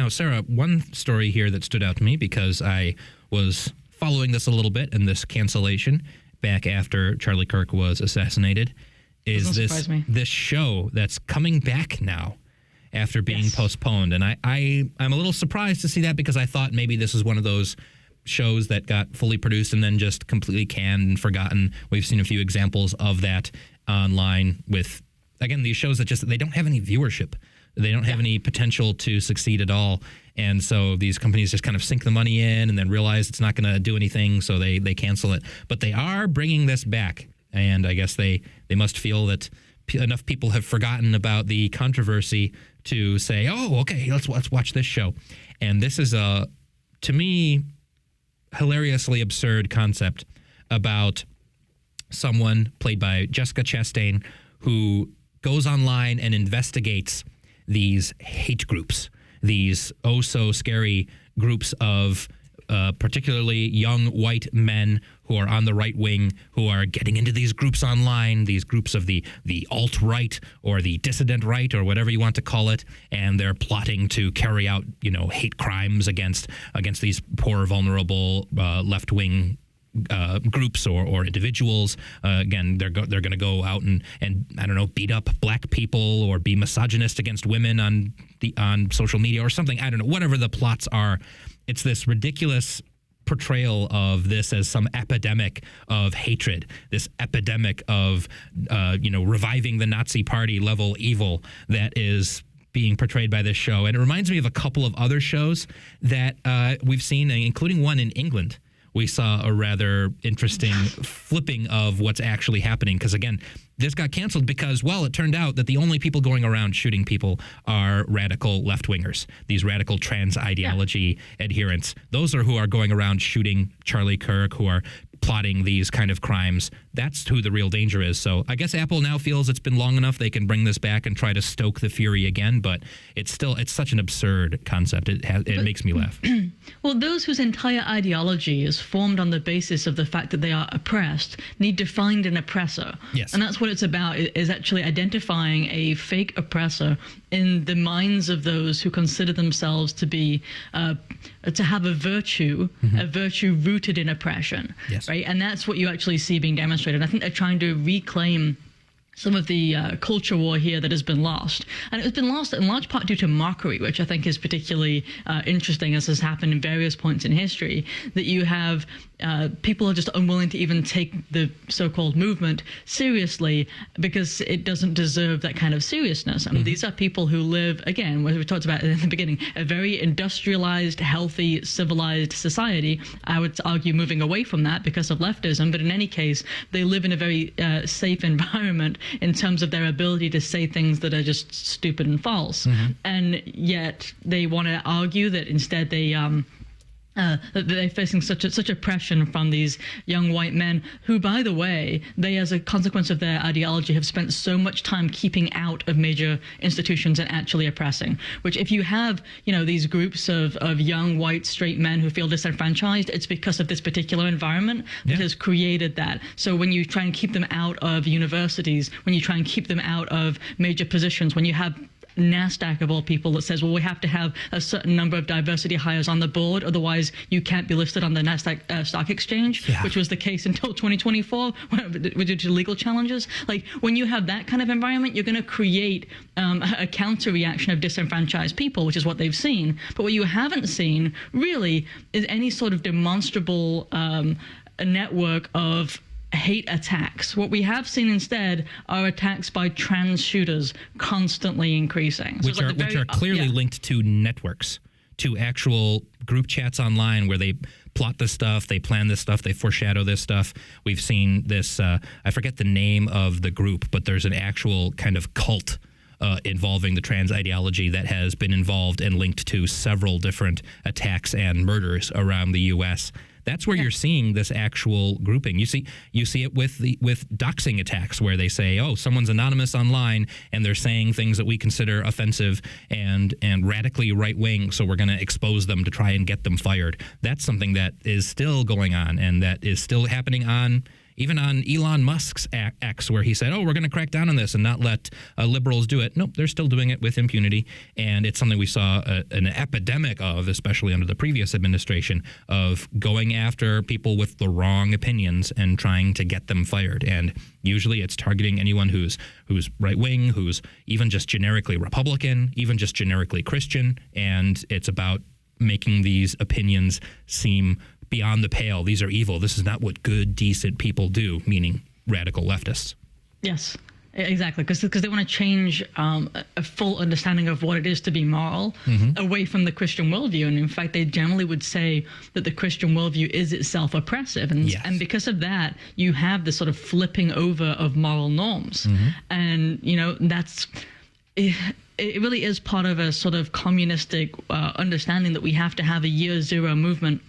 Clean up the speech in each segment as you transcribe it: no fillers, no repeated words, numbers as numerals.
Sarah, one story here that stood out to me because I was following this a little bit and this cancellation back after Charlie Kirk was assassinated is this show that's coming back now after being postponed. And I'm a little surprised to see that because I thought maybe this is one of those shows that got fully produced and then just completely canned and forgotten. We've seen a few examples of that online with, again, these shows that just, they don't have any viewership. They don't have any potential to succeed at all. And so these companies just kind of sink the money in and then realize it's not going to do anything, so they cancel it. But they are bringing this back. And I guess they must feel that enough people have forgotten about the controversy to say, oh, okay, let's watch this show. And this is to me, hilariously absurd concept about someone played by Jessica Chastain who goes online and investigates these hate groups, these oh-so-scary groups of particularly young white men who are on the right wing, who are getting into these groups online, these groups of the alt-right or the dissident right or whatever you want to call it, and they're plotting to carry out, hate crimes against these poor, vulnerable left-wing groups or individuals. Again, they're going to go out and I don't know, beat up black people or be misogynist against women on social media or something. I don't know, whatever the plots are. It's this ridiculous portrayal of this as some epidemic of hatred, this epidemic of reviving the Nazi Party level evil that is being portrayed by this show. And it reminds me of a couple of other shows that we've seen, including one in England. We saw a rather interesting flipping of what's actually happening. Because, again, this got canceled because, well, it turned out that the only people going around shooting people are radical left-wingers, these radical trans ideology adherents. Those are who are going around shooting Charlie Kirk, who are plotting these kind of crimes. That's who the real danger is. So I guess Apple now feels it's been long enough they can bring this back and try to stoke the fury again, but it's such an absurd concept. It makes me laugh. Well, those whose entire ideology is formed on the basis of the fact that they are oppressed need to find an oppressor. Yes. And that's what it's about, is actually identifying a fake oppressor in the minds of those who consider themselves to be to have a virtue rooted in oppression. Yes. Right? And that's what you actually see being demonstrated. I think they're trying to reclaim some of the culture war here that has been lost. And it's been lost in large part due to mockery, which I think is particularly interesting, as has happened in various points in history, that you have people are just unwilling to even take the so-called movement seriously because it doesn't deserve that kind of seriousness. I mean, these are people who live, again, what we talked about in the beginning, a very industrialized, healthy, civilized society. I would argue moving away from that because of leftism, but in any case, they live in a very safe environment in terms of their ability to say things that are just stupid and false. And yet they want to argue that instead that they're facing such oppression from these young white men who, by the way, they, as a consequence of their ideology, have spent so much time keeping out of major institutions and actually oppressing. Which, if you have, these groups of young white straight men who feel disenfranchised, it's because of this particular environment that has created that. So when you try and keep them out of universities, when you try and keep them out of major positions, when you have NASDAQ of all people that says, well, we have to have a certain number of diversity hires on the board, otherwise you can't be listed on the NASDAQ stock exchange, which was the case until 2024 due to legal challenges. Like, when you have that kind of environment, you're going to create a counter reaction of disenfranchised people, which is what they've seen. But what you haven't seen really is any sort of demonstrable network of hate attacks. What we have seen instead are attacks by trans shooters constantly increasing. So which are clearly linked to networks, to actual group chats online where they plot this stuff, they plan this stuff, they foreshadow this stuff. We've seen this, I forget the name of the group, but there's an actual kind of cult involving the trans ideology that has been involved and linked to several different attacks and murders around the U.S. That's where you're seeing this actual grouping. You see it with doxing attacks, where they say, "Oh, someone's anonymous online, and they're saying things that we consider offensive and radically right wing, so we're going to expose them to try and get them fired." That's something that is still going on, and that is still happening on even on Elon Musk's X, where he said, we're going to crack down on this and not let liberals do it. Nope, they're still doing it with impunity. And it's something we saw an epidemic of, especially under the previous administration, of going after people with the wrong opinions and trying to get them fired. And usually it's targeting anyone who's right-wing, who's even just generically Republican, even just generically Christian. And it's about making these opinions seem beyond the pale. These are evil. This is not what good, decent people do, meaning radical leftists. Yes, exactly. Because they want to change a full understanding of what it is to be moral away from the Christian worldview. And in fact, they generally would say that the Christian worldview is itself oppressive. And because of that, you have this sort of flipping over of moral norms. And, that's... It really is part of a sort of communistic understanding that we have to have a year zero movement,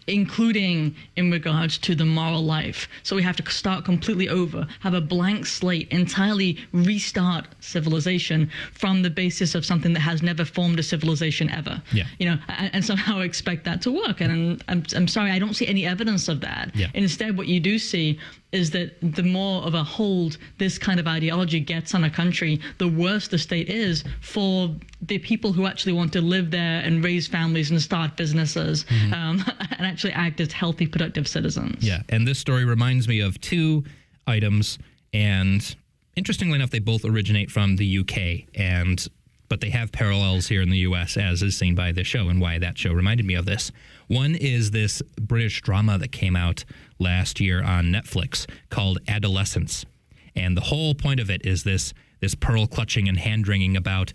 including in regards to the moral life. So we have to start completely over, have a blank slate, entirely restart civilization from the basis of something that has never formed a civilization ever. And somehow expect that to work. And I'm sorry, I don't see any evidence of that. Instead, what you do see is that the more of a hold this kind of ideology gets on a country, the worse the state is for the people who actually want to live there and raise families and start businesses and actually act as healthy, productive citizens. Yeah, and this story reminds me of two items, and interestingly enough, they both originate from the UK, but they have parallels here in the US, as is seen by this show, and why that show reminded me of this. One is this British drama that came out last year on Netflix called Adolescence. And the whole point of it is this pearl clutching and hand wringing about,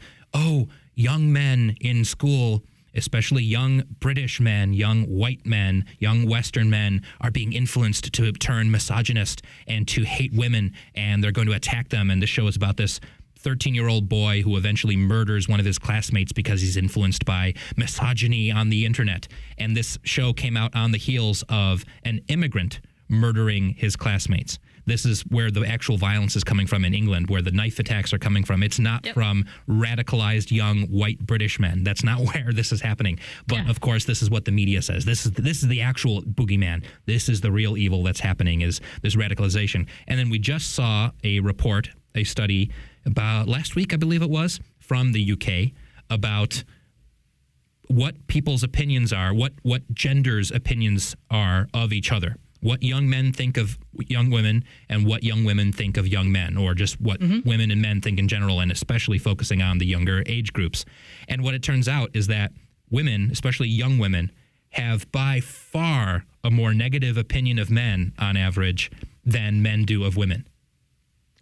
young men in school, especially young British men, young white men, young Western men, are being influenced to turn misogynist and to hate women, and they're going to attack them. And the show is about this 13-year-old boy who eventually murders one of his classmates because he's influenced by misogyny on the internet. And this show came out on the heels of an immigrant murdering his classmates. This is where the actual violence is coming from in England, where the knife attacks are coming from. It's not from radicalized young white British men. That's not where this is happening. But of course, this is what the media says. This is the actual boogeyman. This is the real evil that's happening, is this radicalization. And then we just saw a study about last week, I believe it was, from the UK about what people's opinions are, what genders' opinions are of each other. What young men think of young women and what young women think of young men, or just what women and men think in general, and especially focusing on the younger age groups. And what it turns out is that women, especially young women, have by far a more negative opinion of men on average than men do of women.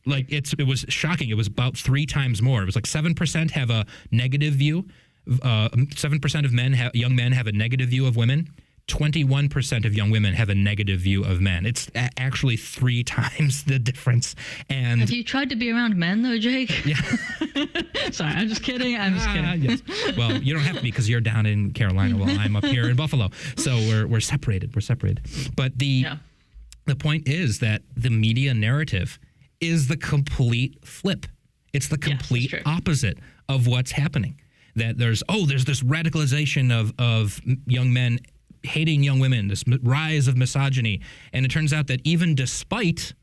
Like it was shocking. It was about 3 times more. It was like 7% have a negative view. 7% of young men have a negative view of women. 21% of young women have a negative view of men. It's actually 3 times the difference. And have you tried to be around men, though, Jake? Yeah. Sorry, I'm just kidding. Yes. Well, you don't have to be, because you're down in Carolina while I'm up here in Buffalo. So we're separated. But the point is that the media narrative is the complete flip. It's the complete opposite of what's happening. That there's this radicalization of young men hating young women, this rise of misogyny. And it turns out that even despite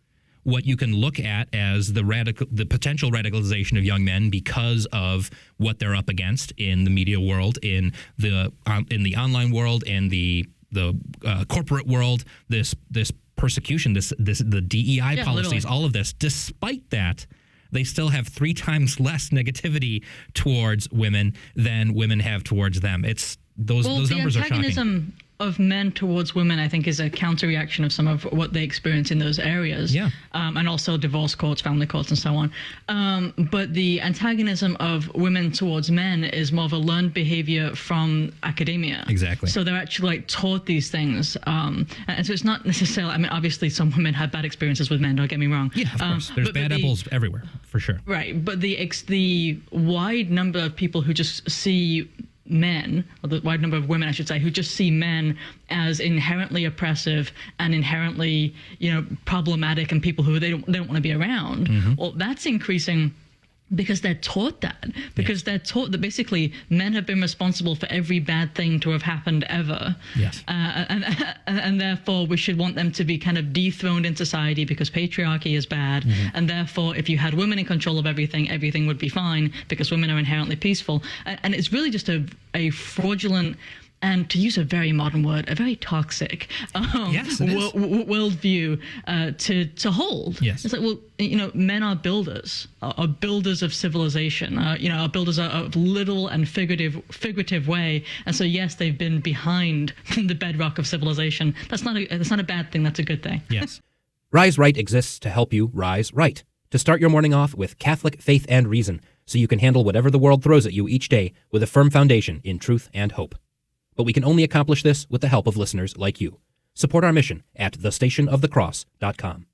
what you can look at as the potential radicalization of young men because of what they're up against in the media world, in the online world, in the corporate world, this persecution, the DEI policies, literally. All of this, despite that, they still have 3 times less negativity towards women than women have towards them. It's those numbers are shocking. The antagonism of men towards women, I think, is a counter-reaction of some of what they experience in those areas. Yeah. And also divorce courts, family courts, and so on. But the antagonism of women towards men is more of a learned behavior from academia. Exactly. So they're actually taught these things. And so it's not necessarily, obviously some women have bad experiences with men, don't get me wrong. Yeah, of course. There's bad apples everywhere, for sure. Right. But the wide number of people who just see men, or the wide number of women, I should say, who just see men as inherently oppressive and inherently, problematic, and people who they don't want to be around. Mm-hmm. Well, that's increasing because they're taught that, because they're taught that basically men have been responsible for every bad thing to have happened ever. Yes. And therefore we should want them to be kind of dethroned in society because patriarchy is bad. And therefore, if you had women in control of everything, everything would be fine because women are inherently peaceful. And it's really just a fraudulent, and to use a very modern word, a very toxic worldview to hold. Yes. It's like, well, men are builders of civilization, are builders of literal and figurative way. And so, yes, they've been behind the bedrock of civilization. That's not a bad thing. That's a good thing. Yes. Rise Right exists to help you rise right, to start your morning off with Catholic faith and reason, so you can handle whatever the world throws at you each day with a firm foundation in truth and hope. But we can only accomplish this with the help of listeners like you. Support our mission at thestationofthecross.com.